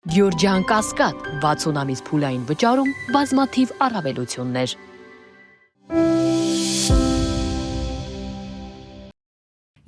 Գյորջյան Կասկադ 60 ամիս փուլային վճարում բազմաթիվ առավելություններ։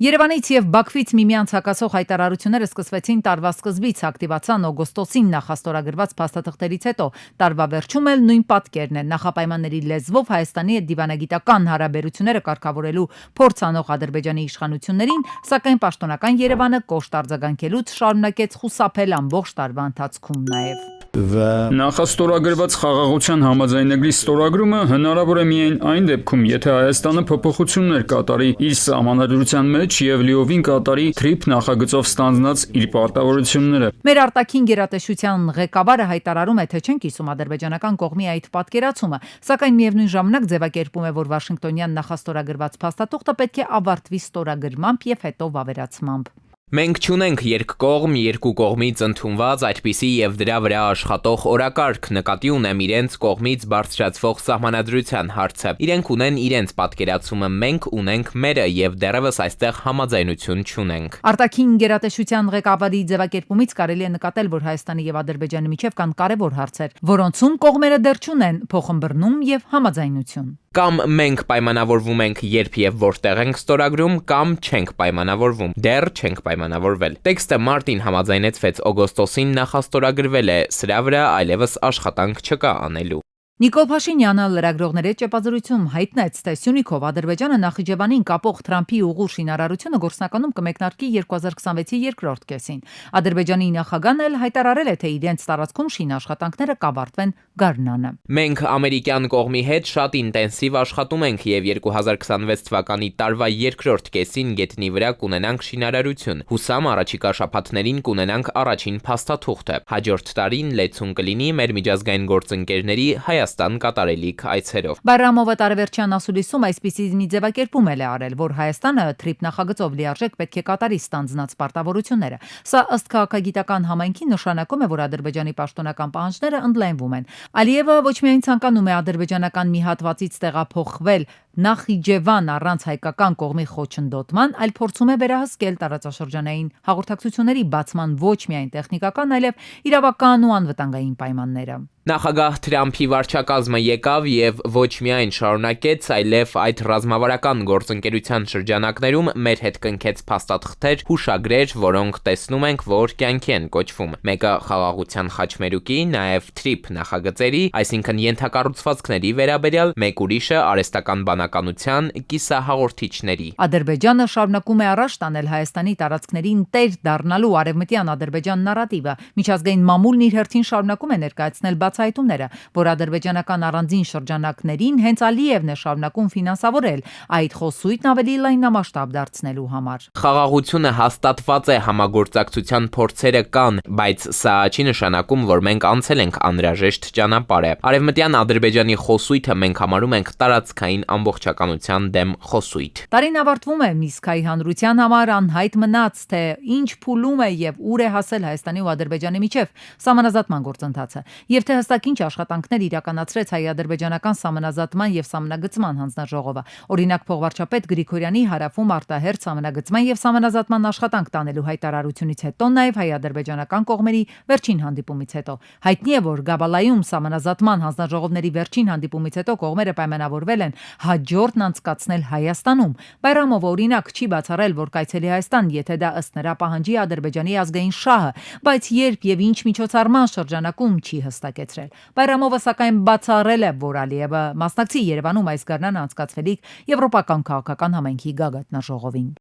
Երևանից եւ Բաքվից միմյանց հակասող հայտարարությունները սկսվեցին տարվա սկզբից, ակտիվացան օգոստոսին նախաստորագրված փաստաթղթերից հետո, տարվա վերջում էլ նույն պատկերն է։ Նախապայմանների լեզվով Հայաստանի հետ դիվանագիտական հարաբերությունները կարգավորելու փորձ անող Ադրբեջանի իշխանություններին, սակայն պաշտոնական Երևանը կոշտ արձագանքելուց շարունակեց խուսափել ամբողջ տարվա ընթացքում նաեւ։ Նախաստորագրված խաղաղության համաձայնագրի ստորագրումը հնարավոր է միայն այն դեպքում, եթե Հայաստանը փոփոխություններ կատարի իր սահմանադրության մեջ եւ լիովին կատարի TRIP նախագծով ստանձնած իր պարտավորությունները։ Մեր արտաքին գերատեսչության ղեկավարը հայտարարում է, թե չեն կիսում ադրբեջանական կողմի այդ պատկերացումը, սակայն միևնույն ժամանակ ձևակերպում է, որ Վաշինգտոնյան նախաստորագրված փաստաթուղթը պետք է ավարտվի ստորագրմամբ եւ հետո վավերացմամբ։ Մենք չունենք երկկողմ, երկու կողմից ընդունված այդպիսի եւ դրա վրա աշխատող օրակարգ, նկատի ունեմ իրենց կողմից բարձրացվող սահմանադրության հարցը։ Իրենք ունեն իրենց պատկերացումը, մենք ունենք մերը եւ դեռևս այստեղ համաձայնություն չունենք։ Արտաքին գերատեսչության ղեկավարի ձևակերպումից կարելի է նկատել, որ Հայաստանի եւ Ադրբեջանի միջև կան կարևոր հարցեր, որոնցում կողմերը դեռ չունեն փոխըմբռնում եւ համաձայնություն։ Կամ մենք պայմանավորվում ենք, երբ եւ որտեղ ենք ստորագրում, կամ չենք պայմանավորվում։ Դեռ չենք պայմանավորվել։ Տեքստը մարտին համաձայնեցվեց, օգոստոսին նախաստորագրվել է, սրա վրա այլևս աշխատանք չկա անելու։ Նիկոլ Փաշինյանը լրագրողների հետ ճեպազրույցում հայտնեց, թե Սյունիքով Ադրբեջանը Նախիջևանին կապող Թրամփի ուղու շինարարությունը գործնականում կմեկնարկի 2026-ի երկրորդ կեսին։ Ադրբեջանի նախագահն էլ հայտարարել է, թե իրենց տարածքում շինաշխատանքները կավարտվեն գարնանը։ Մենք ամերիկյան կողմի հետ շատ ինտենսիվ աշխատում ենք եւ 2026 թվականի տարվա երկրորդ կեսին գետնի վրա կունենանք շինարարություն։ Հուսամ առաջիկա շաբաթներին կունենանք առաջին փաստաթուղթը։ Հաջորդ տարին լեցուն կլինի մեր միջազգային գործընկերների Հայաստան կատարելիք այցերով։ Բայրամովը տարեվերջյան ասուլիսում այսպիսի մի ձևակերպում է արել, որ Հայաստանը TRIP նախագծով լիարժեք պետք է կատարի ստանձնած պարտավորությունները։ Սա ըստ քաղաքագիտական համայնքի նշանակում է, որ ադրբեջանի պաշտոնական պահանջները ընդլայնվում են։ Ալիևը ոչ միայն ցանկանում է ադրբեջանական մի հատվածից տեղափոխվել Նախիջևան առանց հայկական կողմի խոչընդոտման, այլ փորձում է վերահսկել տարածաշրջանային հաղորդակցությունների բացման ոչ միայն տեխնիկական, այլև իրավական ու անվտանգային պայմանները։ Նախագահ Թրամփի վարչակազմը եկավ եւ ոչ միայն շարունակեց, այլև այդ ռազմավարական գործընկերության շրջանակներում մեր հետ կնքեց փաստաթղթեր, հուշագրեր, որոնք տեսնում ենք, որ կյանքի են կոչվում։ Մեկը խաղաղության խաչմերուկի, նաեւ TRIP նախագծերի, այսինքն ենթակառուցվածքների վերաբերյալ, մեկ ուրիշը արհեստական բանականության կիսահաղորդիչների։ Ադրբեջանը շարունակում է առաջ տանել Հայաստանի տարածքներին տեր դառնալու արևմտյան Ադրբեջան նարատիվը։ Միջազգային մամուլն իր հերթին շարունակում է ներկայացնել բացահայտումները, որ ադրբեջանական առանձին շրջանակներին հենց Ալիևն է շարունակում ֆինանսավորել այդ խոսույթն ավելի լայնամասշտաբ դարձնելու համար։ Խաղաղությունը հաստատված է, համագործակցության փորձերը կան, բայց սա չի նշանակում, որ մենք անցել ենք անհրաժեշտ ճանապարհը։ Արևմտյան Ադրբեջանի խոսույթը մենք համարում ենք տարածքային ամբողջականության դեմ խոսույթ։ Տարին ավարտվում է, իսկ հայ հանրության համար անհայտ մնաց, թե ինչ փուլում է եւ ուր է հասել Հայաստանի ու Ադրբեջանի միջև սահմանազատման գործընթացը, եւ թե հստակ ինչ աշխատանքներ իրականացրեց հայ-ադրբեջանական սահմանազատման եւ սահմանագծման հանձնաժողովը։ Օրինակ, փոխվարչապետ Գրիգորյանի հարավում արտահերթ սահմանագծման եւ սահմանազատման աշխատանք տանելու հայտարարությունից հետո, նաեւ հայ-ադրբեջանական կողմերի վերջին հանդիպումից հետո հայտնի է, որ Գաբալայում սահմանազատման հանձնաժողովների վերջին հանդիպումից հետո կողմերը պայմանավորվել են հաջորդն անցկացնել Հայաստանում։ Բայրամովը օրինակ չի բացառել, որ կայցելի Հայաստան, եթե դա ըստ նրա պահանջի Ադրբեջանի ազգային շահը, բայց երբ եւ ինչ միջոցառման շրջանակում չի հստակեցրել։ Բայրամովը սակայն բացառել է, որ Ալիևը մասնակցի Երևանում այս գարնանը անցկացվելիք Եվրոպական քաղաքական համայնքի գագաթնաժողովին։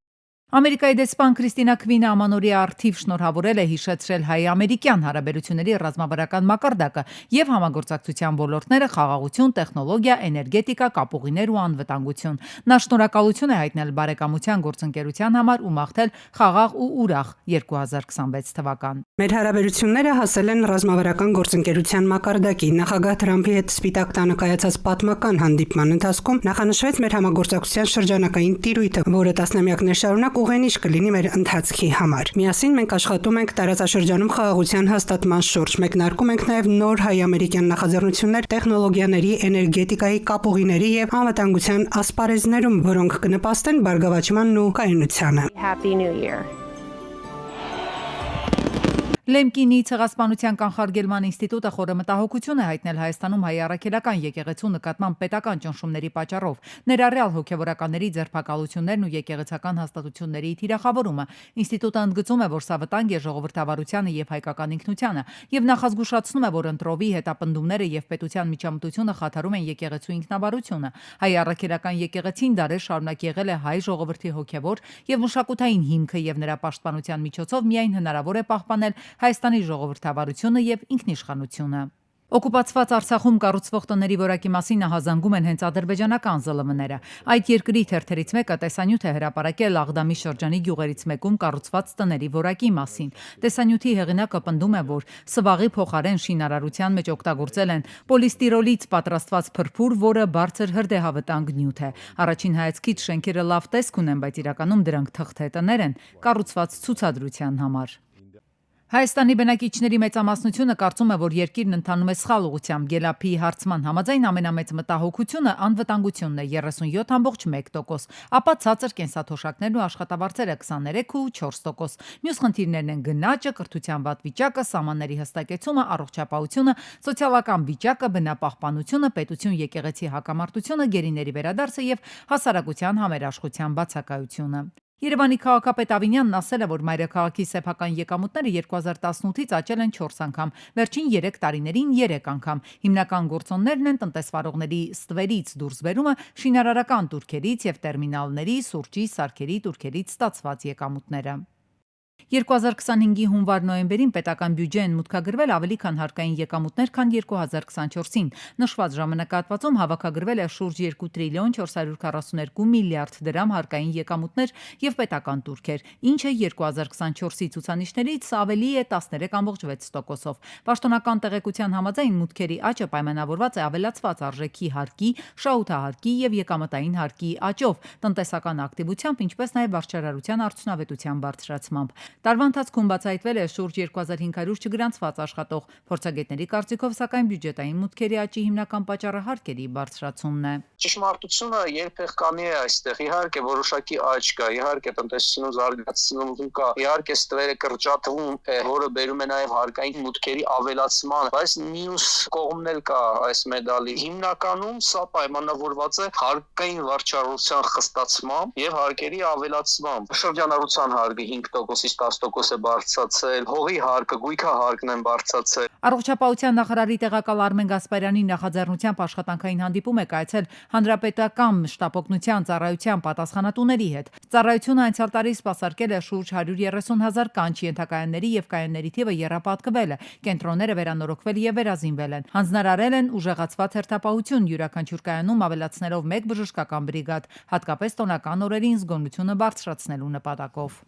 Ամերիկայի դեսպան Քրիստինա Քվինը ամանորյա առթիվ շնորհավորել է հիշեցրել հայ-ամերիկյան հարաբերությունների ռազմավարական մակարդակը եւ համագործակցության ոլորտները խաղաղություն, տեխնոլոգիա, էներգետիկա, կապուղիներ ու անվտանգություն։ Նա շնորհակալություն է հայտնել բարեկամության գործընկերության համար ու մաղթել խաղաղ ու ուրախ 2026 թվական։ Մեր հարաբերությունները հասել են ռազմավարական գործընկերության մակարդակի։ Նախագահ Թրամփի հետ Սպիտակ տանը կայացած պատմական հանդիպման ընթացքում նախանշվեց մեր համագործակցության շրջանակային տիրույթը, որը տասնամյակներ շարունակ ուղենիշ կլինի մեր ընթացքի համար։ Միասին մենք աշխատում ենք տարածաշրջանում խաղաղության հաստատման շուրջ։ Մեկնարկում ենք նաև նոր հայ-ամերիկյան նախաձեռնություններ տեխնոլոգիաների, էներգետիկայի, կապուղիների եւ անվտանգության ասպարեզներում, որոնք կնպաստեն բարգավաճմանն ու կայունությանը։ Լեմկինի ցեղասպանության կանխարգելման ինստիտուտը խորը մտահոգություն է հայտնել Հայաստանում հայ առաքելական եկեղեցու նկատմամբ պետական ճնշումների պատճառով, ներառյալ հոգևորականների ձերբակալություններն ու եկեղեցական հաստատությունների թիրախավորումը։ Ինստիտուտը ընդգծում է, որ սա վտանգ է ժողովրդավարությանը եւ հայկական ինքնությանը, եւ նախազգուշացնում է, որ ընտրովի հետապնդումները եւ պետության միջամտությունը խաթարում են եկեղեցու ինքնավարությունը։ Հայ առաքելական եկեղեցին դարեր շարունակ եղել է հայ ժողովրդի հոգևոր եւ մշակութային հիմքը եւ նրա պաշտպանության միջոցով միայն հնարավոր է պահպանել Հայաստանի ժողովրդավարությունը եւ ինքնիշխանությունը։ Օկուպացված Արցախում կառուցվող տների որակի մասին ահազանգում են հենց ադրբեջանական ԶԼՄ-ները։ Այդ երկրի թերթերից մեկը տեսանյութ է հրապարակել Աղդամի շրջանի գյուղերից մեկում կառուցված տների որակի մասին։ Տեսանյութի հեղինակը պնդում է, որ սվաղի փոխարեն շինարարության մեջ օգտագործել են պոլիստիրոլից պատրաստված փրփուր, որը բարձր հրդեհավտանգ նյութ է։ Առաջին հայացքից շենքերը լավ տեսք ունեն, բայց իրականում դրանք թղթե տներ են, կառուցված ցուցադրության համար։ Հայաստանի բնակիչների մեծամասնությունը կարծում է, որ երկիրն ընթանում է սխալ ուղղությամբ։ Գելափի հարցման համաձայն ամենամեծ մտահոգությունը անվտանգությունն է 37.1%, ապա ցածր կենսաթոշակներն ու աշխատավարձերը 23.4%։ Մյուս խնդիրներն են գնաճը, կրթության վատ վիճակը, սահմանների հստակեցումը, առողջապահությունը, սոցիալական վիճակը, բնապահպանությունը, պետություն եկեղեցի հակամարտությունը, գերիների վերադարձը եւ հասարակության համերաշխության բացակայությունը։ Երևանի քաղաքապետ Ավինյանն ասել է, որ մայրաքաղաքի սեփական եկամուտները 2018-ից աճել են 4 անգամ, վերջին 3 տարիներին 3 անգամ։ Հիմնական գործոններն են տնտեսվարողների ստվերից դուրս բերումը, շինարարական տուրքերից եւ տերմինալների, սուրճի, սարքերի տուրքերից ստացված եկամուտները։ 2025-ի հունվար-նոյեմբերին պետական բյուջե են մուտքագրվել ավելի քան հարկային եկամուտներ, քան 2024-ին։ Նշված ժամանակահատվածում հավաքագրվել է շուրջ 2 տրիլիոն 442 միլիարդ դրամ հարկային եկամուտներ եւ պետական տուրքեր, ինչը 2024-ի ցուցանիշներից ավելի է 13.6%-ով։ Պաշտոնական տեղեկության համաձայն մուտքերի աճը պայմանավորված է ավելացված արժեքի հարկի, շահութահարկի եւ եկամտային հարկի աճով, տնտեսական ակտիվությամբ, ինչպես նաեւ վարչարարության արդյունավետության բարձրացմամբ։ Տարվա ընթացքում բացահայտվել է շուրջ 2500 չգրանցված աշխատող։ Փորձագետների կարծիքով, սակայն բյուջետային մուտքերի աճի հիմնական պատճառը հարկերի բարձրացումն է։ Ճշմարտությունը երբեք կանի է այստեղ։ Իհարկե որոշակի աճ կա, իհարկե տնտեսությունը զարգացնում կա, իհարկե ստվերը կրճատվում է, որը բերում է նաև հարկային մուտքերի ավելացման, բայց մյուս կողմն էլ կա այս մեդալի։ Հիմնականում սա պայմանավորված է հարկային վարչարության խստացմամբ եւ հարկերի ավելացմամբ։ Շրջանառության հարկը 5%-ից 10% է բարձրացել, հողի հարկը, գույքահարկն են բարձրացել։ Առողջապահության նախարարի տեղակալ Արմեն Գասպարյանի նախաձեռնությամբ աշխատանքային հանդիպում է կայացել Հանրապետական շտապօգնության ծառայության պատասխանատուների հետ։ Ծառայությունը անցյալ տարի սպասարկել է շուրջ 130,000 կանչ, ենթակայանների եւ կայանների թիվը եռապատկվել է, կենտրոնները վերանորոգվել եւ վերազինվել են։ Հանձնարարել են ուժեղացված հերթապահություն, յուրաքանչյուր կայանում ավելացնելով 1 բժշկական բրիգադ, հատկապես տոնական օրերին զգոնությունը բարձրացնելու նպատակով։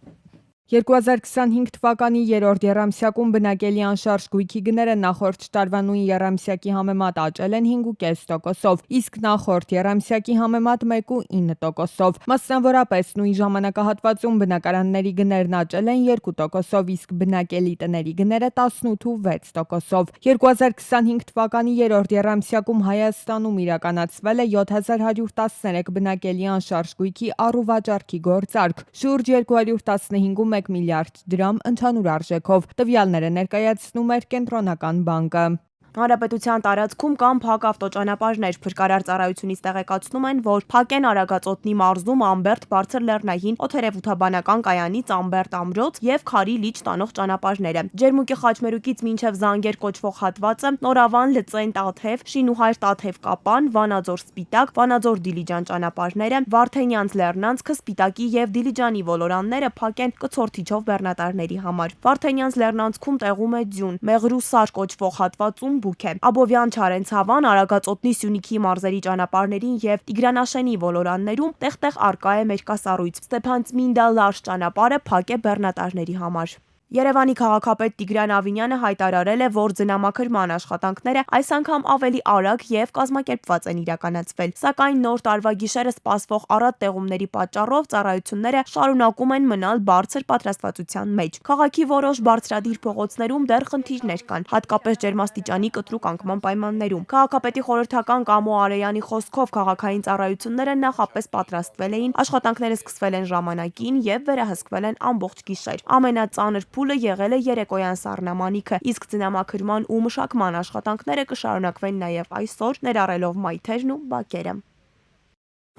2025 թվականի երրորդ եռամսյակում բնակելի անշարժ գույքի գները նախորդ տարվա նույն եռամսյակի համեմատ աճել են 5.5%-ով, իսկ նախորդ եռամսյակի համեմատ 1.9%-ով։ Մասնավորապես նույն ժամանակահատվածում բնակարանների գներն աճել են 2%-ով, իսկ բնակելի տների գները 18.6%-ով։ 2025 թվականի երրորդ եռամսյակում Հայաստանում իրականացվել է 7113 բնակելի անշարժ գույքի առուվաճառքի գործարք, շուրջ 215 1 միլիարդ դրամ ընդհանուր արժեքով։ Տվյալները ներկայացնում էր Կենտրոնական բանկը։ Հանրապետության տարածքում կան փակ ավտոճանապարհներ։ Փրկարար ծառայությունից տեղեկացնում են, որ փակ են Արագածոտնի մարզում Ամբերտ բարձր լեռնային օդերևութաբանական կայանից Ամբերտ ամրոց եւ Քարի լիճ տանող ճանապարհները։ Ջերմուկի Խաչմերուկից մինչեւ Զանգեր կոչվող հատվածը Նորավան Լծեն Տաթև, Շինուհայր Տաթև Կապան, Վանաձոր Սպիտակ, Վանաձոր Դիլիջան ճանապարհները, Վարդենյանց Լեռնանցքը, Սպիտակի եւ Դիլիջանի ոլորանները փակ են կցորդիչով բեռնատարների համար։ Վարդենյանց Լեռնանցքում տեղում է ձյուն, Մեղրուսար կոչվող հատվածում բուք է։ Աբովյան Չարենցավան, Արագածոտնի Սյունիքի մարզերի ճանապարհներին եւ Տիգրանաշենի ոլորաններում տեղ-տեղ արկա է մերկասառույց։ Ստեփանցմինդա Լարշ ճանապարհը փակ է բեռնատարների համար։ Երևանի քաղաքապետ Տիգրան Ավինյանը հայտարարել է, որ ձնամաքրման աշխատանքները այս անգամ ավելի արագ եւ կազմակերպված են իրականացվել, սակայն նոր տարվա գիշերը սպասվող առատ տեղումների պատճառով ծառայությունները շարունակում են մնալ բարձր պատրաստվածության մեջ։ Քաղաքի որոշ բարձրադիր փողոցներում դեռ խնդիրներ կան, հատկապես ջերմաստիճանի կտրուկ անկման պայմաններում։ Քաղաքապետի խորհրդական Կամո Արեյանի խոսքով քաղաքային ծառայությունները նախապես պատրաստվել էին, աշխատանքները սկսվել են ժամանակին եւ վերահսկվել են ամբողջ գիշեր։ Ամենածանր փուլը եղել է երեկոյան սառնամանիքը, իսկ ձնամաքրման ու մշակման աշխատանքները կշարունակվեն նաև այսօր, ներառելով մայթերն ու բակերը։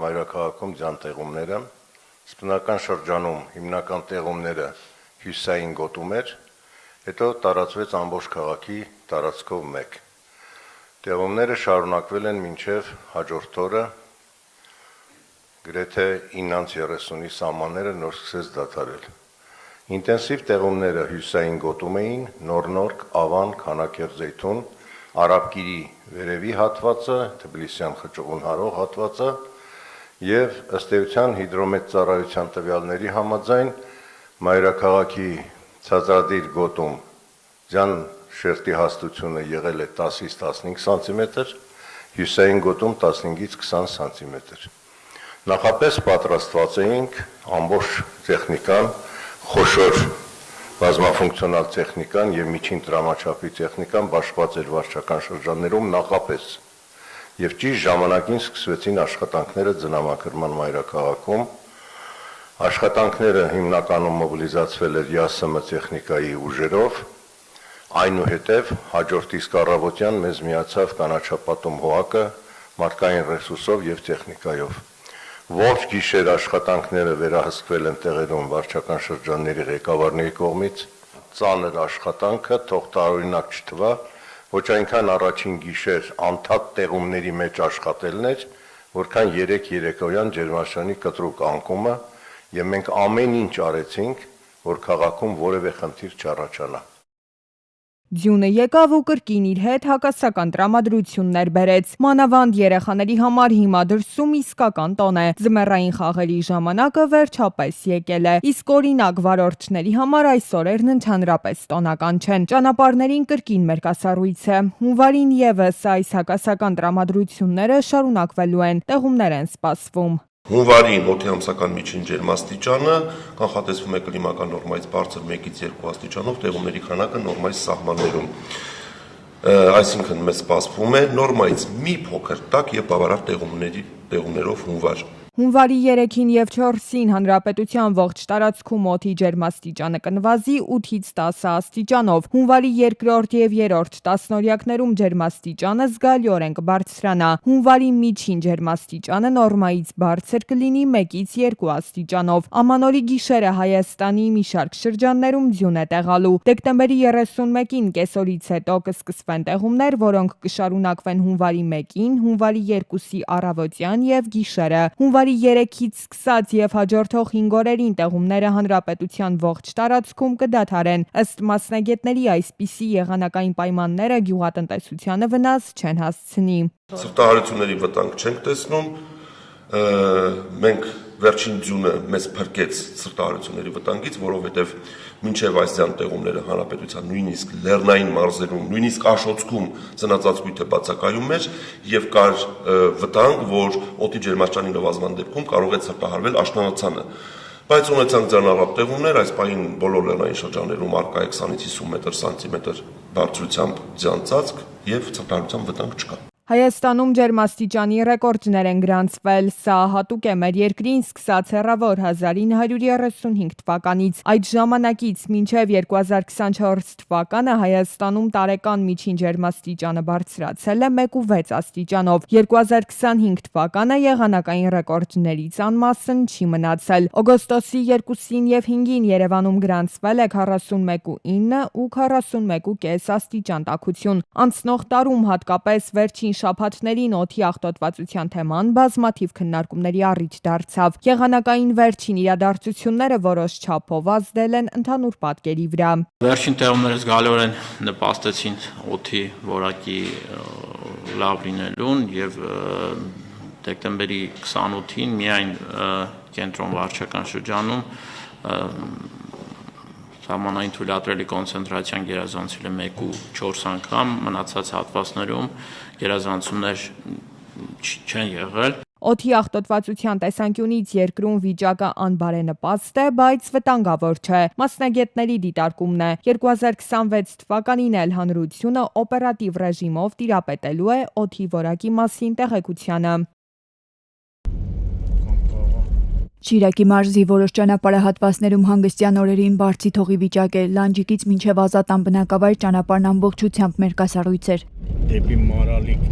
Մայրաքաղաքում ձյան տեղումները, սպնական շրջանում հիմնական տեղումները հյուսային գոտում էր, հետո տարածվեց ամբողջ քաղաքի տարածքով մեկ։ Տեղումները շարունակվել են մինչև հաջորդ օրը, գրեթե 9:30-ի սահմանները նոր սկսեց դադարել։ Ինտենսիվ տեղումները հյուսային գոտում էին Նորնորք, Ավան, Քանաքերձեյթուն, Արաբկիրի վերևի հատվածը, Թբիլիսյան խճուղուն հարող հատվածը եւ ըստ էության հիդրոմետ ծառայության տվյալների համաձայն մայրաքաղաքի ցածրադիր գոտում ձյան շերտի հաստությունը եղել է 10-ից 15 սանտիմետր, հյուսային գոտում 15-ից 20 սանտիմետր։ Նախապես պատրաստված էինք ամբողջ տեխնիկան, խոշոր բազմաֆունկցիոնալ տեխնիկան եւ միջին տրամաչափի տեխնիկան բաշխված էր վարչական շրջաններում նախապես։ Եվ ճիշտ ժամանակին սկսվեցին աշխատանքները ձնամաքրման մայրաքաղաքում։ Աշխատանքները հիմնականում մոբիլիզացվել էր ԵԱՍՄ տեխնիկայի ուժերով, այնուհետև հաջորդ իսկ առավոտյան մեզ միացավ կանաչապատում հողակը մարդկային ռեսուրսով եւ տեխնիկայով։ Ողջ գիշեր աշխատանքները վերահսկվել են տեղերում վարչական շրջանների ղեկավարների կողմից, ծանր աշխատանքը թող տարօրինակ չթվա, ոչ այնքան առաջին գիշեր անդադ տեղումների մեջ աշխատելն էր, որքան 3 երեկոյան ջերմաշանի կտրուկ անկումը, եւ մենք ամեն ինչ արեցինք, որ քաղաքում որևէ խնդիր չառաջանա։ Ձյունը եկավ ու կրկին իր հետ հակասական տրամադրություններ բերեց։ Մանավանդ երեխաների համար հիմա դրսում իսկական տոն է։ Ձմեռային խաղերի ժամանակը վերջապես եկել է։ Իսկ օրինակ վարորդների համար այս օրերն ընդհանրապես տոնական չեն։ Ճանապարհներին կրկին մերկասառույց է։ Հունվարին եւս այս հակասական տրամադրությունները շարունակվելու են։ Տեղումներ են սպասվում։ Հունվարին օդի ամսական միջին ջերմաստիճանը կանխատեսվում է կլիմական նորմայից բարձր 1-ից 2 աստիճանով, տեղումների քանակը նորմայի սահմաններում։ Այսինքն մեզ սպասվում է նորմայից մի փոքր տաք եւ բավարար տեղումներով հունվար։ Հունվարի 3-ին եւ 4-ին հանրապետության ողջ տարածքում օդի ջերմաստիճանը կնվազի 8-ից 10 աստիճանով։ Հունվարի 2-րդ եւ 3-րդ տասնօրյակներում ջերմաստիճանը զգալիորեն կբարձրանա։ Հունվարի միջին ջերմաստիճանը նորմայից բարձր կլինի 1-ից 2 աստիճանով։ Ամանորի գիշերը Հայաստանի մի շարք շրջաններում ձյուն է տեղալու։ Դեկտեմբերի 31-ին կեսօրից հետո կսկսվեն տեղումներ, որոնք կշարունակվեն հունվարի 1-ին, հունվարի 2-ի առավոտյան եւ գիշերը։ Հունվարի 3-ից սկսած եւ հաջորդող 5 օրերին տեղումները հանրապետության ողջ տարածքում կդադարեն։ Ըստ մասնագետների այսպիսի եղանակային պայմանները գյուղատնտեսությանը վնաս չեն հասցնի։ Սրտահարությունների վտանգ չենք տեսնում, մենք վերջին ձյունը մեզ փրկեց սրտահարությունների վտանգից, որովհետև մինչև այս ձյան տեղումները հանրապետության նույնիսկ լեռնային մարզերում, նույնիսկ Աշոտսկում ծնածածկույթը բացակայում էր եւ կար վտանգ, որ օդի ջերմաստիճանի նվազման դեպքում կարող է սրտահարվել աշնանացանը։ Բայց ունեցանք ձեռնառատ տեղումներ, այս պահին բոլոր լեռնային շրջաններում առկա է 20-ից 50 սանտիմետր բարձրությամբ ձյան ծածկ եւ սրտահարության վտանգ չկա։ Հայաստանում ջերմաստիճանի ռեկորդներ են գրանցվել, սա հատուկ է մեր երկրին սկսած հեռավոր 1935 թվականից։ Այդ ժամանակից մինչև 2024 թվականը Հայաստանում տարեկան միջին ջերմաստիճանը բարձրացել է 1.6 աստիճանով։ 2025 թվականը եղանակային ռեկորդներից անմասն չի մնացել։ Օգոստոսի 2-ին եւ 5-ին Երևանում գրանցվել է 41.9 ու 41.5 աստիճան տաքություն։ Անցնող տարում հատկապես վերջին շաբաթներին օդի աղտոտվածության թեման բազմաթիվ քննարկումների առիթ դարձավ։ Եղանակային վերջին իրադարձությունները որոշ չափով ազդել են ընդհանուր պատկերի վրա։ Վերջին տեղումները զգալիորեն նպաստեցին օդի որակի լավ լինելուն եւ դեկտեմբերի 28-ին միայն կենտրոն վարչական շրջանում Սահմանային թույլատրելի կոնցենտրացիան գերազանցել է 1.4 անգամ, մնացած հատվածներում գերազանցումներ չեն եղել։ Օդի աղտոտվածության տեսանկյունից երկրում վիճակը անբարենպաստ է, բայց վտանգավոր չէ։ Մասնագետների դիտարկումն է 2026 թվականին էլ հանրությունը օպերատիվ ռեժիմով տիրապետելու է օդի որակի մասին տեղեկությանը։ Շիրակի մարզի որոշ ճանապարհահատվածներում հանգստյան օրերին բարձի թողի վիճակ է, Լանջիկից մինչև Ազատան բնակավայր ճանապարհն ամբողջությամբ մերկասառույց էր։ Դեպի Մարալիկ,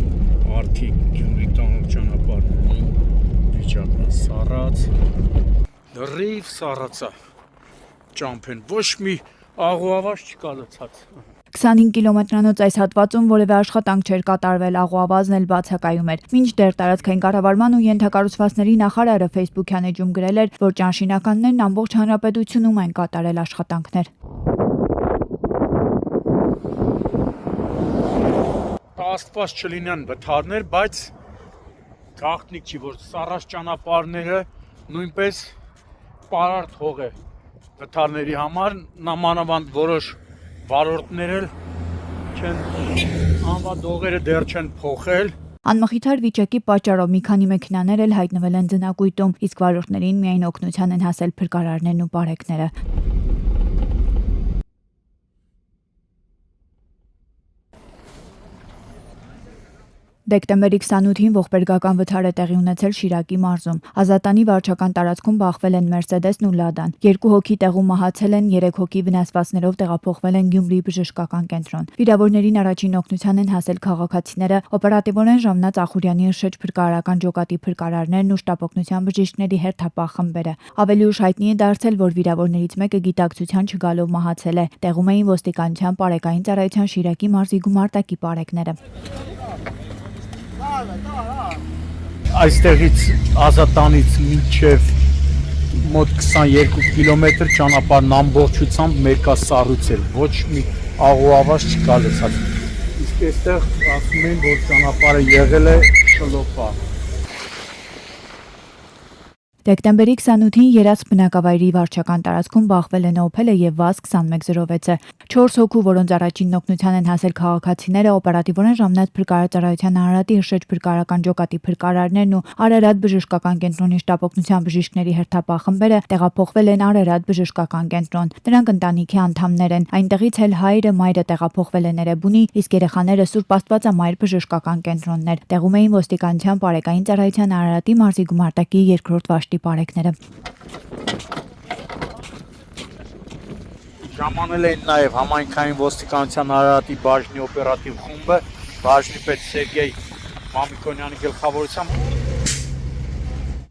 Արթիկ, Գյումրի տանող ճանապարհն վիճակն է սառած, լրիվ սառածա ճամփեն, ոչ մի աղուավաշ չկա լցած։ 25 կիլոմետրանոց այս հատվածում որևէ աշխատանք չէր կատարվել, աղուավազն էլ բացակայում էր։ Մինչդեռ տարածքային կառավարման ու ենթակառուցվածքների նախարարը Facebook-յան էջում գրել էր, որ ճանշինականներն ամբողջ հանրապետությունում են կատարել աշխատանքներ։ Աստված չլինեն վթարներ, բայց գաղտնիք չի, որ սառած ճանապարհները նույնպես պարարտ հող է վթարների համար, նամանավանդ որոշ վարորդներ էլ չեն անվադողերը դեռ չեն փոխել։ Անմխիթար վիճակի պատճառով մի քանի մեքենաներ էլ հայտնվել են ձնագույտում, իսկ վարորդներին միայն օգնության են հասել փրկարարներն ու բարեկները։ Դեկտեմբերի 28-ին ողբերգական վթար է տեղի ունեցել Շիրակի մարզում։ Ազատանի վարչական տարածքում բախվել են Մերսեդեսն ու Լադան։ 2 հոգի տեղում մահացել են, 3 հոգի վնասվածքներով տեղափոխվել են Գյումրի բժշկական կենտրոն։ Վիրավորներին առաջին օգնության են հասել քաղաքացիները, օպերատիվորեն Ժամնաց Ախուրյանի շեջ փրկարարական ջոկատի փրկարարներն ու շտապօգնության բժիշկների հերթապահ խմբերը։ Ավելի ուշ հայտնի է դարձել, որ վիրավորներից մեկը գիտակցության չգալով մահացել է։ Տեղում էին ոստիկանության պարեկային ծառայության Շիրակի մարզի գումարտակի պարեկները։ Այստեղից Ազատանից մինչև մոտ 22 կիլոմետր ճանապարհն ամբողջությամբ մերկասառույց էր, ոչ մի աղուավաշ չկա լցած։ Իսկ այստեղ ասում են, որ ճանապարհը եղել է շլոպա։ Դեկտեմբերի 28-ին Երասխ բնակավայրի վարչական տարածքում բախվել են Opel-ը եւ VAZ 2106-ը։ 4 հոգու, որոնց առաջին օգնության են հասել քաղաքացիները, օպերատիվորեն Ժամնաց փրկարարծառայության Արարատի հրշեջ փրկարարական ջոկատի փրկարարներն ու Արարատ բժշկական կենտրոնի շտապօգնության բժիշկների հերթապահ խմբերը տեղափոխվել են Արարատ բժշկական կենտրոն։ Նրանք ընտանիքի անդամներ են։ Այնտեղից էլ հայրը, մայրը տեղափոխվել են Էրեբունի, իսկ երեխաները Սուրբ Աստվածամայր բժշկական կենտրոններ։ Տեղում էին ոստիկանության պարեկային ծառայության Արարատի մարզի գումարտակի 2-րդ վաշտի պարեկները։ Ժամանել էին նաև համայնքային ոստիկանության Արարատի բաժնի օպերատիվ խումբը, բաժնի պետ Սերգեյ Մամիկոնյանի գլխավորությամբ։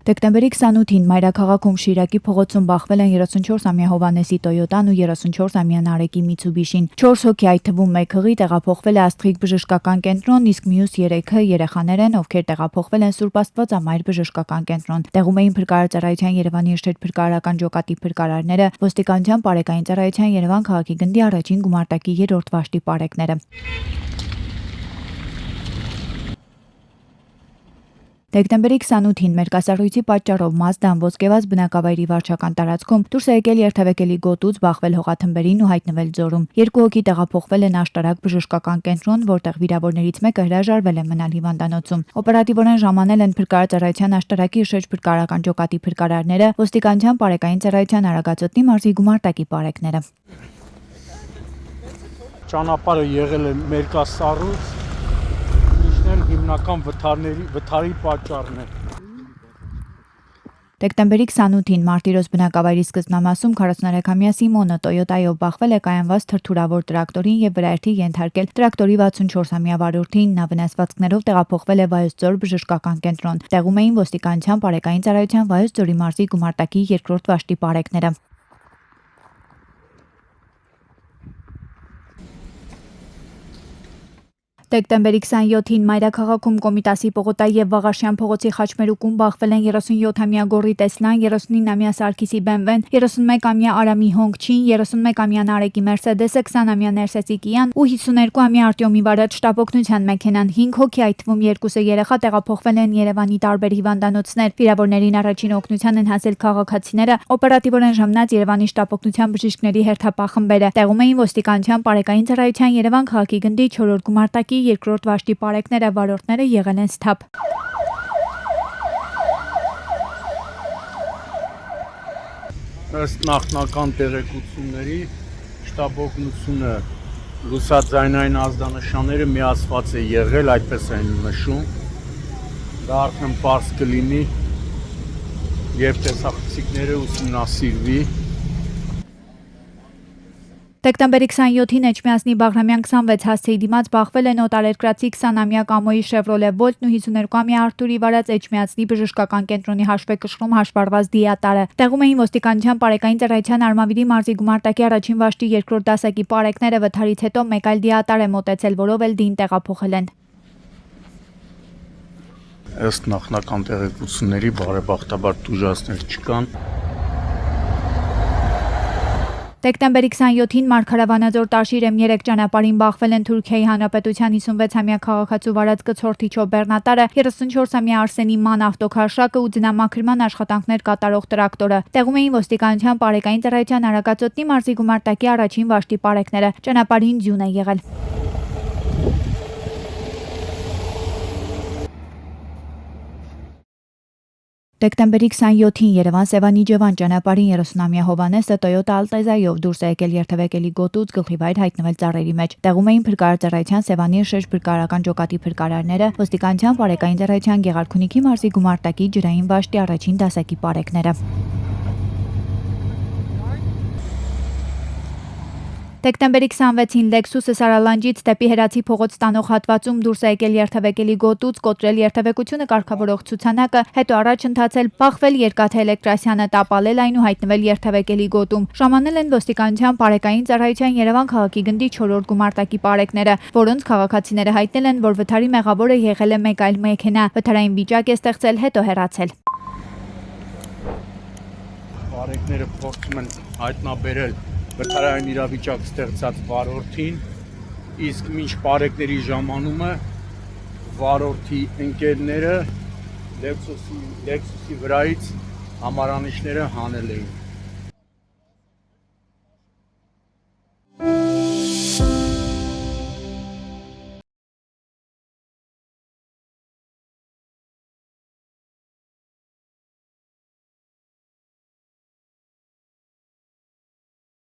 Դեկտեմբերի 28-ին Մայրաքաղաքում Շիրակի փողոցում բախվել են 34-ամյա Հովանեսի Տոյոտան ու 34-ամյա Նարեկի Միցուբիշին։ 4 հոգի, այդ թվում 1 հղի տեղափոխվել է Աստրիկ բժշկական կենտրոն, իսկ մյուս 3-ը երեխաներ են, ովքեր տեղափոխվել են Սուրբ Աստվածամայր բժշկական կենտրոն։ Տեղում էին փրկարարծառայության Երևանի շեջ փրկարարական ջոկատի փրկարարները, ոստիկանության պարեկային ծառայության Երևան քաղաքի գնդի առաջին գումարտակի 3-րդ վաշտի պարեկները։ Դեկտեմբերի 28-ին մերկասառույցի պատճառով Մազդան ոսկեված բնակավայրի վարչական տարածքում դուրս է եկել երթևեկելի գոտուց, բախվել հողաթմբերին ու հայտնվել ձորում։ 2 հոգի տեղափոխվել են Աշտարակ բժշկական կենտրոն, որտեղ վիրավորներից մեկը հրաժարվել է մնալ հիվանդանոցում։ Օպերատիվորեն ժամանել են փրկարարծառայության Աշտարակի շեջ փրկարարական ջոկատի փրկարարները, ոստիկանության պարեկային ծառայության Արագածոտնի մարզի գումարտակի պարեկները։ Ճանապարհը եղել է մերկասառույց, հիմնական վթարի պատճառն է։ Դեկտեմբերի 28-ին Մարտիրոս բնակավայրի սկզբնամասում 43-ամյա Սիմոնը Տոյոտայով բախվել է կայանված թրթուրավոր տրակտորին եւ վրայերթի ենթարկել տրակտորի 64-ամյա վարորդին։ Նա վնասվածքներով տեղափոխվել է Վայոց ձոր բժշկական կենտրոն։ Տեղում էին ոստիկանության պարեկային ծառայության Վայոց ձորի մարզի գումարտակի 2-րդ վաշտի պարեկները։ Դեկտեմբերի 27-ին Մայրաքաղաքում Կոմիտասի Պողոտայի եւ Վաղաշյան փողոցի խաչմերուկում բախվել են 37-ամյա Գորի Տեսլան, 39-ամյա Սարգիսի BMW-ն, 31-ամյա Արամի Հոնգչին, 31-ամյա Նարեկի Մերսեդեսը, 20-ամյա Ներսեսի Կիան ու 52-ամյա Արտյոմի Վարաջ շտապօգնության մեքենան։ 5 հոգի, այդ թվում 2-ը երեխա, տեղափոխվել են Երևանի տարբեր հիվանդանոցներ։ Վիրավորներին առաջին օգնության են հասել քաղաքացիները, օպերատիվորեն Ժամնաց Երևանի շտապօգնության բժիշկների հերթապահ խմբերը։ Տեղում էին ոստիկանության պարեկային ծառայության Երևան քաղաքի գնդի 4-րդ գումարտակի 2-րդ վաշտի պարեկները, վարորդները եղել են սթափ։ Ըստ նախնական տեղեկությունների շտաբօգնությունը լուսաձայնային ազդանշանները միացված է եղել, այդպես են նշում։ Դա արդեն պարզ կլինի եւ տեսախցիկները ուսումնասիրվի։ Դեկտեմբերի 27-ին Էջմիածնի Բաղրամյան 26 հասցեի դիմաց բախվել են օտարերկրացի 20-ամյա Կամոյի Շևրոլե Voltն ու 52-ամյա Արտուրի վարած Էջմիածնի բժշկական կենտրոնի հաշվեկշռում հաշվառված դիատարը։ Տեղում էին ոստիկանության պարեկային ծառայության Արմավիրի մարզի գումարտակի առաջին վաշտի 2-րդ դասակի պարեկները, վթարից հետո մեկ այլ դիատար է մոտեցել, որով էլ դին տեղափոխել են։ Ըստ նախնական տեղեկությունների բարեբախտաբար տուժածներ չկան։ Դեկտեմբերի 27-ին Մարգարավանաձոր Տաշիր M3 ճանապարհին բախվել են Թուրքիայի Հանրապետության 56-ամյա քաղաքացու վարած կցորդիչո Բեռնատարը, 34-ամյա Արսենի ման ավտոքարշակը ու ձնամաքրման աշխատանքներ կատարող տրակտորը։ Տեղում էին ոստիկանության պարեկային ծառայության Արագածոտնի մարզի գումարտակի առաջին վաշտի պարեկները։ Ճանապարհին ձյուն է եղել։ Դեկտեմբերի 27-ին Երևան-Սևանի-Ջևան ճանապարհին 30-ամյա Հովանեսը Toyota Alteza-ով դուրս է եկել երթևեկելի գոտուց գլխիվայր հայտնվել ծառերի մեջ։ Տեղում էին փրկարարծառայության Սևանի շերտ փրկարարական ջոկատի փրկարարները, ոստիկանության պարեկային ծառայության Գեղարքունիքի մարզի գումարտակի ջրային վաշտի առաջին դասակի պարեկները։ Դեկտեմբերի 26-ին Lexus-ը Սարալանջից դեպի Հերացի փողոց տանող հատվածում դուրս է եկել երթևեկելի գոտուց, կոտրել երթևեկությունը կարգավորող ցուցանակը, հետո առաջ ընթացել, բախվել Երկաթե Էլեկտրասյանը, տապալել այն ու հայտնվել երթևեկելի գոտում։ Ժամանել են ոստիկանության պարեկային ծառայության Երևան քաղաքի գնդի 4-րդ գումարտակի պարեկները, որոնց քաղաքացիները հայտնել են, որ վթարի մեղավորը եղել է մեկ այլ մեքենա, վթարային վիճակ է ստեղծել, հետո հեռացել։ Պարեկները փորձում են հայտնաբերել վթարային իրավիճակ ստեղծած վարորդին, իսկ մինչ պարեկների ժամանումը վարորդի ընկերները Lexus-ի վրայից համարանիշները հանել էին։